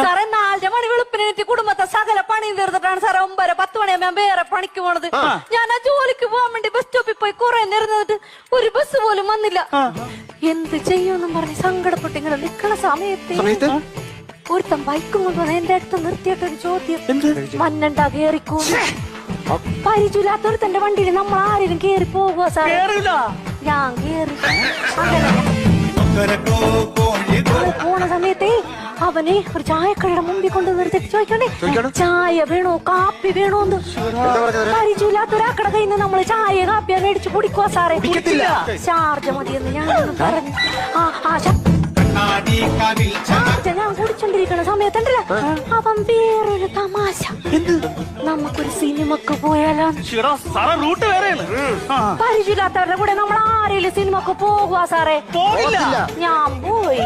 സാറേ 4 മണി വെളുപ്പിനെത്തി കുടുംബത്തെ സകല പണിയും തീർത്തിട്ടാണ് സാറേ 9-10 മണിയാകുമ്പോ ഞാൻ വേറെ പണിക്ക് പോണത്. ഞാൻ ആ ജോലിക്ക് പോകാൻ വേണ്ടി ബസ് സ്റ്റോപ്പിൽ പോയി കുറെ നേരം നിന്നിട്ട് ഒരു ബസ് പോലും വന്നില്ല. എന്ത് ചെയ്യുമെന്നും പറഞ്ഞ് സങ്കടപ്പെട്ട് ഇങ്ങനെ നിക്കണ സമയത്ത് ഒരുത്തൻ ബൈക്കും കൊണ്ടുവന്ന് എന്റെ അടുത്ത് നിർത്തിയിട്ടൊരു ചോദ്യം, മഞ്ഞണ്ടാ കേറിക്കോ. പരിചയമില്ലാത്തൊരുത്തന്റെ വണ്ടിയിൽ നമ്മൾ ആരെങ്കിലും കേറി പോകുക സാറേ? ഞാൻ കേറി. പോണ സമയത്തേ അവനെ ഒരു ചായക്കടയുടെ മുമ്പിൽ കൊണ്ട് നിർത്തിട്ട് ചോദിക്കണേ, ചായ വേണോ കാപ്പി വേണോന്ന്. പരിചയമില്ലാത്തൊരാക്കട കയ്യിൽ നിന്ന് നമ്മള് ചായ കാപ്പിയാ മേടിച്ച് കുടിക്കുക സാറേ. ചാർജ് മതിയെന്ന് ഞാനൊന്ന് പറഞ്ഞു. ഞാൻ കുടിച്ചോണ്ടിരിക്കണ സമയത്തുണ്ടല്ലോ അവൻ വേറൊരു തമാശ, നമുക്കൊരു സിനിമക്ക് പോയാലോ? പരിചയമില്ലാത്തവരുടെ കൂടെ നമ്മൾ ആരെങ്കിലും സിനിമക്ക് പോകുക സാറേ? ഞാൻ പോയി.